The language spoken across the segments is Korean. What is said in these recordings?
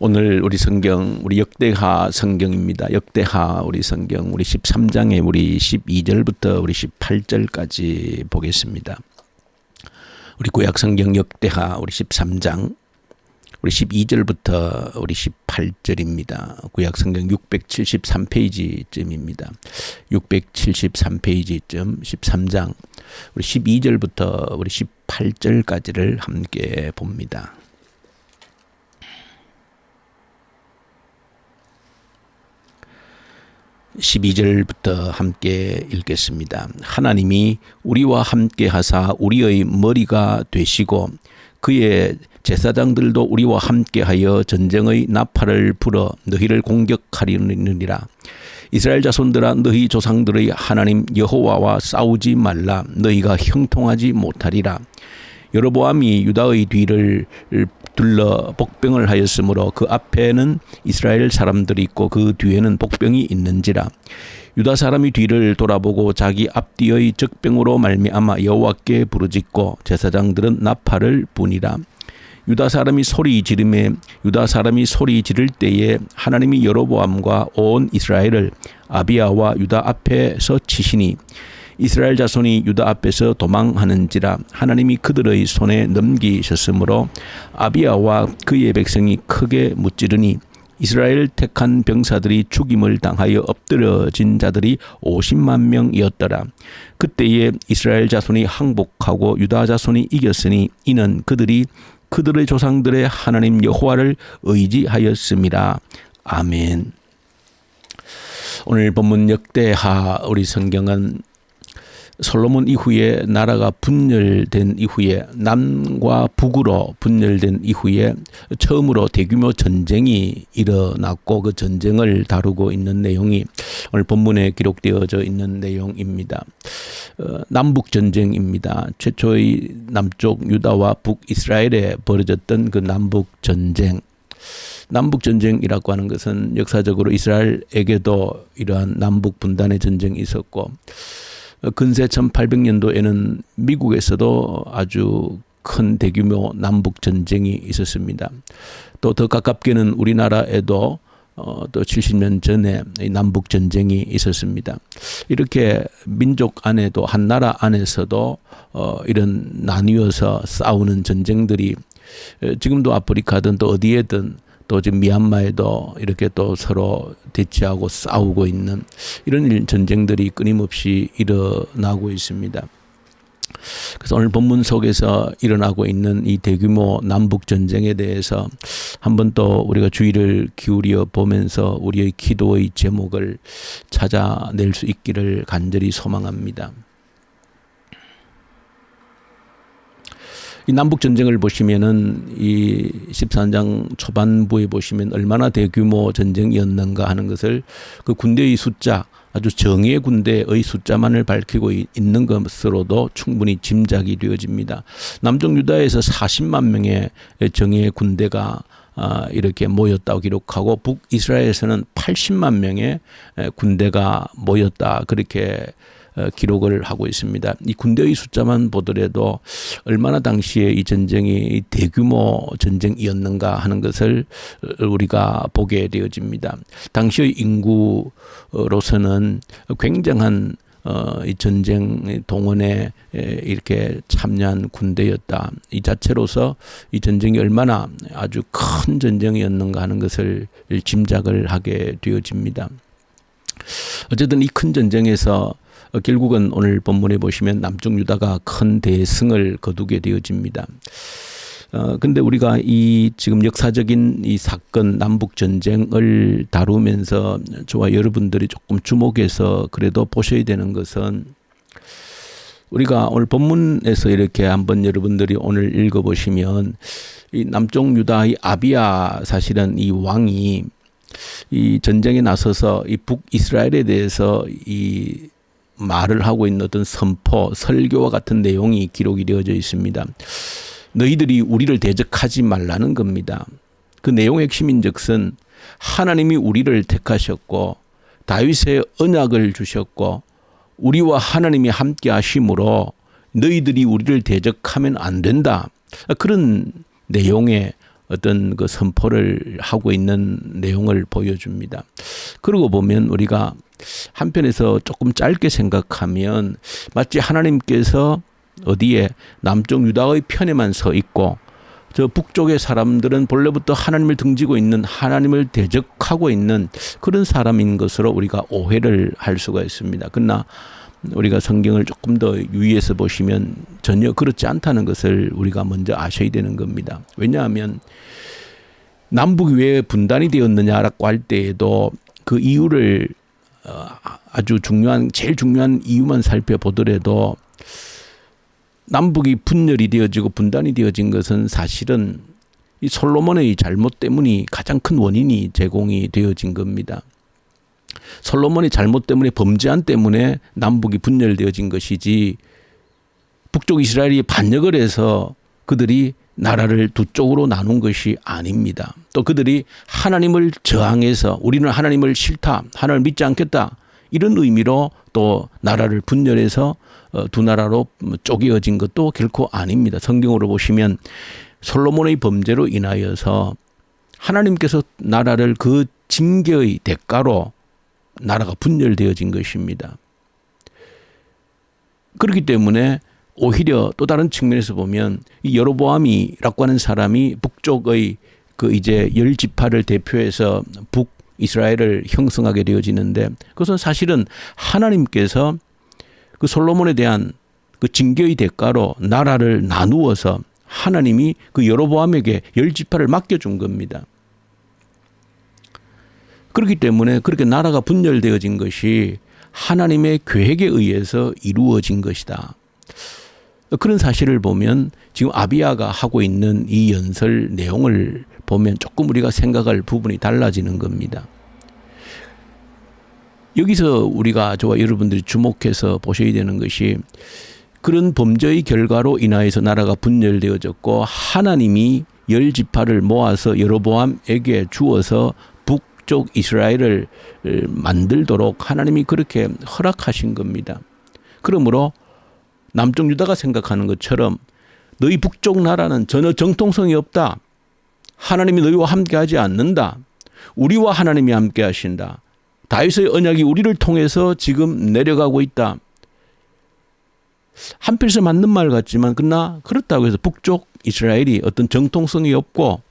오늘 우리 성경, 우리 역대하 성경입니다. 역대하 우리 성경, 우리 13장에 우리 12절부터 우리 18절까지 보겠습니다. 우리 구약 성경 역대하 우리 13장, 우리 12절부터 우리 18절입니다. 구약 성경 673페이지쯤입니다. 673페이지쯤 13장, 우리 12절부터 우리 18절까지를 함께 봅니다. 12절부터 함께 읽겠습니다. 하나님이 우리와 함께 하사 우리의 머리가 되시고 그의 제사장들도 우리와 함께하여 전쟁의 나팔을 불어 너희를 공격하리니라. 이스라엘 자손들아, 너희 조상들의 하나님 여호와와 싸우지 말라. 너희가 형통하지 못하리라. 여로보암이 유다의 뒤를 둘러 복병을 하였으므로 그 앞에는 이스라엘 사람들이 있고 그 뒤에는 복병이 있는지라. 유다 사람이 뒤를 돌아보고 자기 앞뒤의 적병으로 말미암아 여호와께 부르짖고 제사장들은 나팔을 부니라. 유다 사람이 소리 지를 때에 하나님이 여로보암과 온 이스라엘을 아비야와 유다 앞에서 치시니 이스라엘 자손이 유다 앞에서 도망하는지라. 하나님이 그들의 손에 넘기셨으므로 아비야와 그의 백성이 크게 무찌르니 이스라엘 택한 병사들이 죽임을 당하여 엎드려진 자들이 50만 명이었더라. 그때에 이스라엘 자손이 항복하고 유다 자손이 이겼으니 이는 그들이 그들의 조상들의 하나님 여호와를 의지하였음이라. 아멘. 오늘 본문 역대하 우리 성경은 솔로몬 이후에 나라가 분열된 이후에 남과 북으로 분열된 이후에 처음으로 대규모 전쟁이 일어났고 그 전쟁을 다루고 있는 내용이 오늘 본문에 기록되어져 있는 내용입니다. 남북전쟁입니다. 최초의 남쪽 유다와 북이스라엘에 벌어졌던 그 남북전쟁. 남북전쟁이라고 하는 것은 역사적으로 이스라엘에게도 이러한 남북분단의 전쟁이 있었고 근세 1800년도에는 미국에서도 아주 큰 대규모 남북전쟁이 있었습니다. 또 더 가깝게는 우리나라에도 또 70년 전에 남북전쟁이 있었습니다. 이렇게 민족 안에도 한 나라 안에서도 이런 나뉘어서 싸우는 전쟁들이 지금도 아프리카든 또 어디에든 또 지금 미얀마에도 이렇게 또 서로 대치하고 싸우고 있는 이런 전쟁들이 끊임없이 일어나고 있습니다. 그래서 오늘 본문 속에서 일어나고 있는 이 대규모 남북 전쟁에 대해서 한번 또 우리가 주의를 기울여 보면서 우리의 기도의 제목을 찾아낼 수 있기를 간절히 소망합니다. 이 남북전쟁을 보시면은 이 13장 초반부에 보시면 얼마나 대규모 전쟁이었는가 하는 것을 그 군대의 숫자, 아주 정예 군대의 숫자만을 밝히고 있는 것으로도 충분히 짐작이 되어집니다. 남쪽 유다에서 40만 명의 정예 군대가 이렇게 모였다고 기록하고 북이스라엘에서는 80만 명의 군대가 모였다, 그렇게 기록을 하고 있습니다. 이 군대의 숫자만 보더라도 얼마나 당시에 이 전쟁이 대규모 전쟁이었는가 하는 것을 우리가 보게 되어집니다. 당시의 인구로서는 굉장한 이 전쟁 동원에 이렇게 참여한 군대였다. 이 자체로서 이 전쟁이 얼마나 아주 큰 전쟁이었는가 하는 것을 짐작을 하게 되어집니다. 어쨌든 이 큰 전쟁에서 결국은 오늘 본문에 보시면 남쪽 유다가 큰 대승을 거두게 되어집니다. 근데 우리가 이 지금 역사적인 이 사건 남북 전쟁을 다루면서 저와 여러분들이 조금 주목해서 그래도 보셔야 되는 것은 우리가 오늘 본문에서 이렇게 한번 여러분들이 오늘 읽어보시면 이 남쪽 유다의 아비야, 사실은 이 왕이 이 전쟁에 나서서 이 북이스라엘에 대해서 이 말을 하고 있는 어떤 선포, 설교와 같은 내용이 기록이 되어져 있습니다. 너희들이 우리를 대적하지 말라는 겁니다. 그 내용의 핵심인즉슨 하나님이 우리를 택하셨고 다윗의 언약을 주셨고 우리와 하나님이 함께 하심으로 너희들이 우리를 대적하면 안 된다. 그런 내용의 어떤 그 선포를 하고 있는 내용을 보여줍니다. 그러고 보면 우리가 한편에서 조금 짧게 생각하면 마치 하나님께서 어디에 남쪽 유다의 편에만 서 있고 저 북쪽의 사람들은 본래부터 하나님을 등지고 있는, 하나님을 대적하고 있는 그런 사람인 것으로 우리가 오해를 할 수가 있습니다. 그러나 우리가 성경을 조금 더 유의해서 보시면 전혀 그렇지 않다는 것을 우리가 먼저 아셔야 되는 겁니다. 왜냐하면 남북이 왜 분단이 되었느냐라고 할 때에도 그 이유를 아주 제일 중요한 이유만 살펴보더라도 남북이 분열이 되어지고 분단이 되어진 것은 사실은 이 솔로몬의 잘못 때문이 가장 큰 원인이 제공이 되어진 겁니다. 솔로몬의 잘못 때문에, 범죄한 때문에 남북이 분열되어진 것이지 북쪽 이스라엘이 반역을 해서 그들이 나라를 두 쪽으로 나눈 것이 아닙니다. 또 그들이 하나님을 저항해서 우리는 하나님을 싫다, 하나님을 믿지 않겠다, 이런 의미로 또 나라를 분열해서 두 나라로 쪼개어진 것도 결코 아닙니다. 성경으로 보시면 솔로몬의 범죄로 인하여서 하나님께서 나라를 그 징계의 대가로 나라가 분열되어진 것입니다. 그렇기 때문에 오히려 또 다른 측면에서 보면 이 여로보암이라고 하는 사람이 북쪽의 그 이제 10지파를 대표해서 북이스라엘을 형성하게 되어지는데, 그것은 사실은 하나님께서 그 솔로몬에 대한 그 징계의 대가로 나라를 나누어서 하나님이 그 여로보암에게 10지파를 맡겨준 겁니다. 그렇기 때문에 그렇게 나라가 분열되어진 것이 하나님의 계획에 의해서 이루어진 것이다. 그런 사실을 보면 지금 아비야가 하고 있는 이 연설 내용을 보면 조금 우리가 생각할 부분이 달라지는 겁니다. 여기서 우리가 저와 여러분들이 주목해서 보셔야 되는 것이, 그런 범죄의 결과로 인하여서 나라가 분열되어졌고 하나님이 10지파를 모아서 여로보암에게 주어서 북쪽 이스라엘을 만들도록 하나님이 그렇게 허락하신 겁니다. 그러므로 남쪽 유다가 생각하는 것처럼 너희 북쪽 나라는 전혀 정통성이 없다, 하나님이 너희와 함께하지 않는다, 우리와 하나님이 함께 하신다, 다윗의 언약이 우리를 통해서 지금 내려가고 있다. 한편에서 맞는 말 같지만, 그러나 그렇다고 해서 북쪽 이스라엘이 어떤 정통성이 없고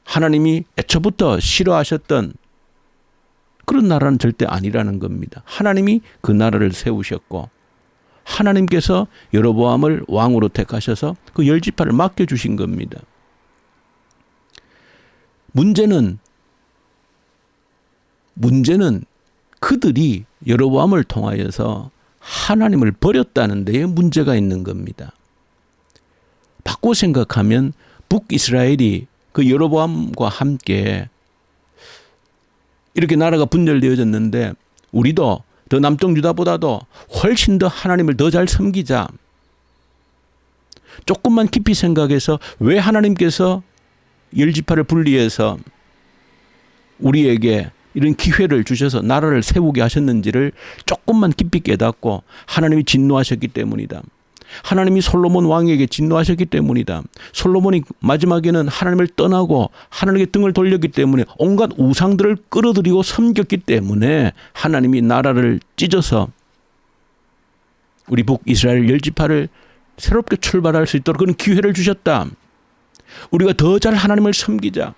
하나님이 애초부터 싫어하셨던 그런 나라는 절대 아니라는 겁니다. 하나님이 그 나라를 세우셨고 하나님께서 여로보암을 왕으로 택하셔서 그 10지파를 맡겨주신 겁니다. 문제는 그들이 여로보암을 통하여서 하나님을 버렸다는 데에 문제가 있는 겁니다. 바꿔 생각하면 북이스라엘이 그 여로보암과 함께 이렇게 나라가 분열되어졌는데, 우리도 더 남쪽 유다보다도 훨씬 더 하나님을 더 잘 섬기자. 조금만 깊이 생각해서 왜 하나님께서 10지파를 분리해서 우리에게 이런 기회를 주셔서 나라를 세우게 하셨는지를 조금만 깊이 깨닫고, 하나님이 진노하셨기 때문이다. 하나님이 솔로몬 왕에게 진노하셨기 때문이다. 솔로몬이 마지막에는 하나님을 떠나고 하나님께 등을 돌렸기 때문에 온갖 우상들을 끌어들이고 섬겼기 때문에 하나님이 나라를 찢어서 우리 북이스라엘 10지파를 새롭게 출발할 수 있도록 그런 기회를 주셨다. 우리가 더 잘 하나님을 섬기자.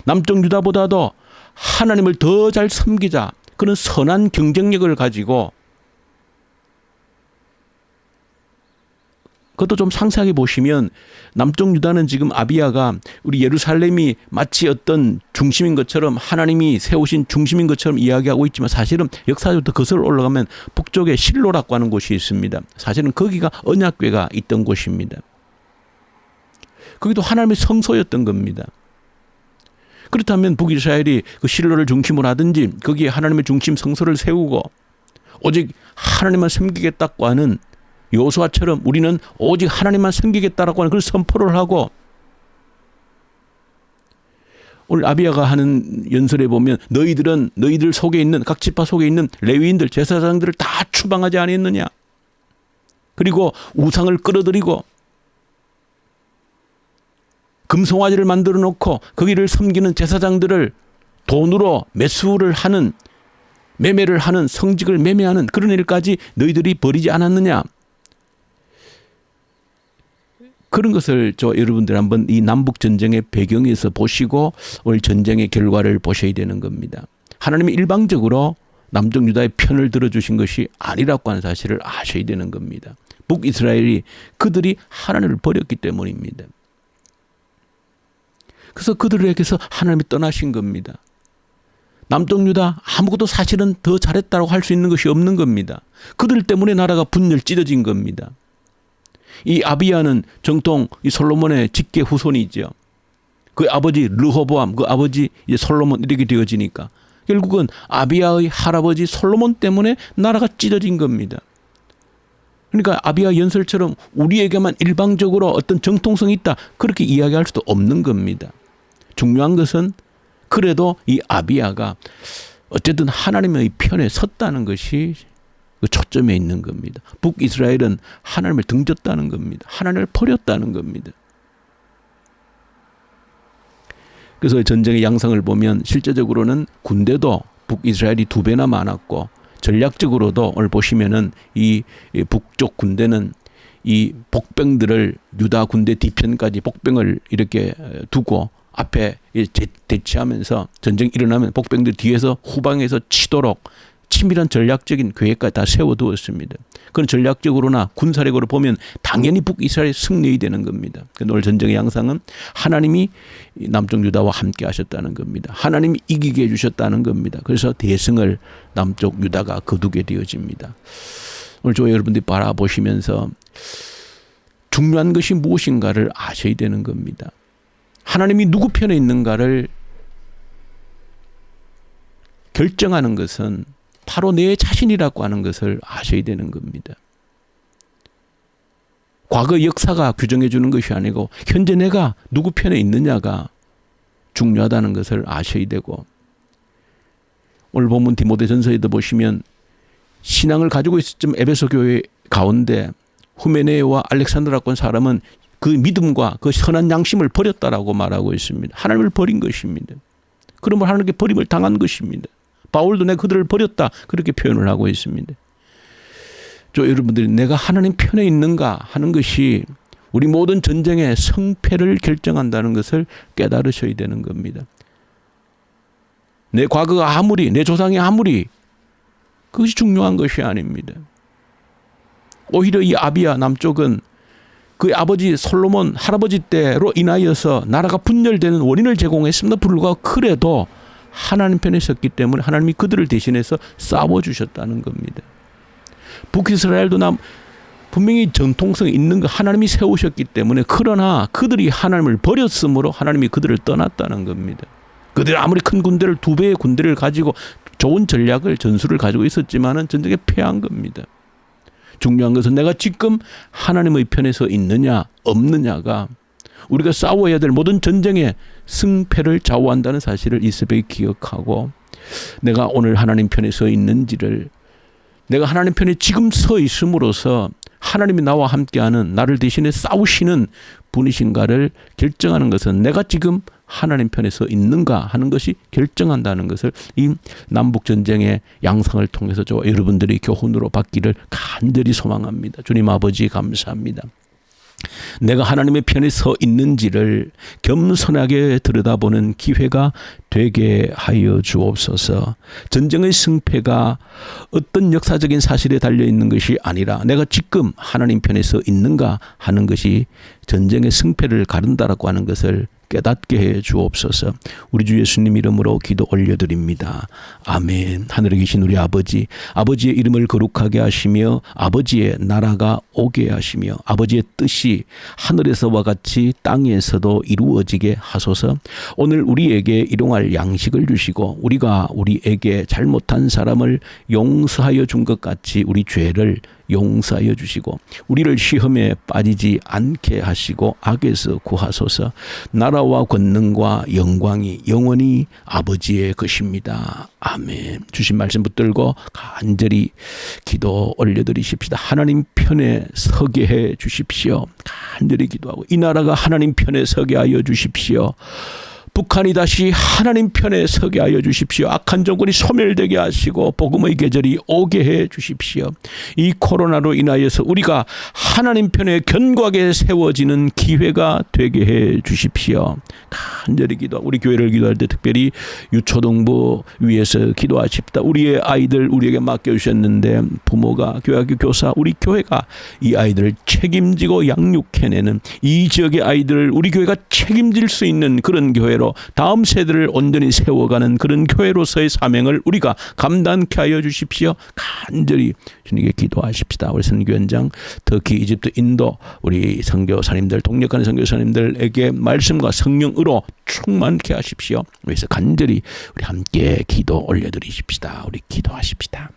남쪽 유다보다도 하나님을 더 잘 섬기자. 그런 선한 경쟁력을 가지고, 그것도 좀 상세하게 보시면 남쪽 유다는 지금 아비야가 우리 예루살렘이 마치 어떤 중심인 것처럼, 하나님이 세우신 중심인 것처럼 이야기하고 있지만, 사실은 역사적으로 거슬러 올라가면 북쪽에 실로라고 하는 곳이 있습니다. 사실은 거기가 언약궤가 있던 곳입니다. 거기도 하나님의 성소였던 겁니다. 그렇다면 북이스라엘이 그 실로를 중심으로 하든지 거기에 하나님의 중심 성소를 세우고 오직 하나님만 섬기겠다고 하는 여호수아처럼 우리는 오직 하나님만 섬기겠다라고 하는 그런 선포를 하고, 오늘 아비야가 하는 연설에 보면 너희들 속에 있는, 각 지파 속에 있는 레위인들, 제사장들을 다 추방하지 아니했느냐. 그리고 우상을 끌어들이고 금송아지를 만들어 놓고 거기를 섬기는 제사장들을 돈으로 매수를 하는, 매매를 하는, 성직을 매매하는 그런 일까지 너희들이 벌이지 않았느냐. 그런 것을 여러분들 한번 이 남북전쟁의 배경에서 보시고 오늘 전쟁의 결과를 보셔야 되는 겁니다. 하나님이 일방적으로 남쪽 유다의 편을 들어주신 것이 아니라고 하는 사실을 아셔야 되는 겁니다. 북이스라엘이 그들이 하나님을 버렸기 때문입니다. 그래서 그들에게서 하나님이 떠나신 겁니다. 남쪽 유다 아무것도 사실은 더 잘했다고 할 수 있는 것이 없는 겁니다. 그들 때문에 나라가 분열 찢어진 겁니다. 이 아비야는 정통 이 솔로몬의 직계 후손이죠. 그 아버지 르호보암, 그 아버지 이제 솔로몬 이렇게 되어지니까 결국은 아비야의 할아버지 솔로몬 때문에 나라가 찢어진 겁니다. 그러니까 아비야 연설처럼 우리에게만 일방적으로 어떤 정통성이 있다 그렇게 이야기할 수도 없는 겁니다. 중요한 것은 그래도 이 아비야가 어쨌든 하나님의 편에 섰다는 것이 그 초점에 있는 겁니다. 북이스라엘은 하나님을 등졌다는 겁니다. 하나님을 버렸다는 겁니다. 그래서 전쟁의 양상을 보면 실제적으로는 군대도 북이스라엘이 2배나 많았고 전략적으로도 오늘 보시면은 이 북쪽 군대는 이 복병들을 유다 군대 뒤편까지 복병을 이렇게 두고 앞에 대치하면서 전쟁이 일어나면 복병들 뒤에서 후방에서 치도록 치밀한 전략적인 계획까지 다 세워두었습니다. 그런 전략적으로나 군사력으로 보면 당연히 북이스라엘이 승리해야 되는 겁니다. 오늘 전쟁의 양상은 하나님이 남쪽 유다와 함께 하셨다는 겁니다. 하나님이 이기게 해주셨다는 겁니다. 그래서 대승을 남쪽 유다가 거두게 되어집니다. 오늘 저 여러분들이 바라보시면서 중요한 것이 무엇인가를 아셔야 되는 겁니다. 하나님이 누구 편에 있는가를 결정하는 것은 바로 내 자신이라고 하는 것을 아셔야 되는 겁니다. 과거 역사가 규정해 주는 것이 아니고 현재 내가 누구 편에 있느냐가 중요하다는 것을 아셔야 되고, 오늘 본문 디모데전서에도 보시면 신앙을 가지고 있었지만 에베소 교회 가운데 후메네와 알렉산드라고 하는 사람은 그 믿음과 그 선한 양심을 버렸다라고 말하고 있습니다. 하나님을 버린 것입니다. 그러면 하나님께 버림을 당한 것입니다. 바울도 내가 그들을 버렸다 그렇게 표현을 하고 있습니다. 여러분들이 내가 하나님 편에 있는가 하는 것이 우리 모든 전쟁의 성패를 결정한다는 것을 깨달으셔야 되는 겁니다. 내 과거가 아무리, 내 조상이 아무리, 그것이 중요한 것이 아닙니다. 오히려 이 아비야 남쪽은 그 아버지 솔로몬 할아버지 때로 인하여서 나라가 분열되는 원인을 제공했습니다. 불구하고 그래도 하나님 편에 섰기 때문에 하나님이 그들을 대신해서 싸워주셨다는 겁니다. 북이스라엘도 분명히 전통성이 있는 거 하나님이 세우셨기 때문에, 그러나 그들이 하나님을 버렸으므로 하나님이 그들을 떠났다는 겁니다. 그들이 아무리 큰 군대를 2배의 군대를 가지고 좋은 전략을 전술을 가지고 있었지만은 전쟁에 패한 겁니다. 중요한 것은 내가 지금 하나님의 편에 서 있느냐 없느냐가 우리가 싸워야 될 모든 전쟁의 승패를 좌우한다는 사실을 이 새벽에 기억하고, 내가 오늘 하나님 편에 서 있는지를, 내가 하나님 편에 지금 서 있음으로써 하나님이 나와 함께하는, 나를 대신해 싸우시는 분이신가를 결정하는 것은 내가 지금 하나님 편에 서 있는가 하는 것이 결정한다는 것을 이 남북전쟁의 양상을 통해서 여러분들이 교훈으로 받기를 간절히 소망합니다. 주님 아버지 감사합니다. 내가 하나님의 편에 서 있는지를 겸손하게 들여다보는 기회가 되게 하여 주옵소서. 전쟁의 승패가 어떤 역사적인 사실에 달려있는 것이 아니라 내가 지금 하나님 편에 서 있는가 하는 것이 전쟁의 승패를 가른다라고 하는 것을 깨닫게 해 주옵소서. 우리 주 예수님 이름으로 기도 올려드립니다. 아멘. 하늘에 계신 우리 아버지, 아버지의 이름을 거룩하게 하시며 아버지의 나라가 오게 하시며 아버지의 뜻이 하늘에서와 같이 땅에서도 이루어지게 하소서. 오늘 우리에게 일용할 양식을 주시고 우리가 우리에게 잘못한 사람을 용서하여 준 것 같이 우리 죄를 용서하여 주시고 우리를 시험에 빠지지 않게 하시고 악에서 구하소서. 나라와 권능과 영광이 영원히 아버지의 것입니다. 아멘. 주신 말씀 붙들고 간절히 기도 올려드리십시다. 하나님 편에 서게 해 주십시오. 간절히 기도하고 이 나라가 하나님 편에 서게 하여 주십시오. 북한이 다시 하나님 편에 서게 하여 주십시오. 악한 정권이 소멸되게 하시고 복음의 계절이 오게 해 주십시오. 이 코로나로 인하여서 우리가 하나님 편에 견고하게 세워지는 기회가 되게 해 주십시오. 간절히 기도하고 우리 교회를 기도할 때 특별히 유초등부 위해서 기도하십시다. 우리의 아이들 우리에게 맡겨주셨는데 부모가 교회학교 교사 우리 교회가 이 아이들을 책임지고 양육해내는 이 지역의 아이들을 우리 교회가 책임질 수 있는 그런 교회로 다음 세대를 온전히 세워가는 그런 교회로서의 사명을 우리가 감당케 하여 주십시오. 간절히 주님께 기도하십시다. 우리 선교연장 터키, 이집트, 인도 우리 선교사님들 동력하는 선교사님들에게 말씀과 성령으로 충만케 하십시오. 그래서 간절히 우리 함께 기도 올려드리십시다. 우리 기도하십시다.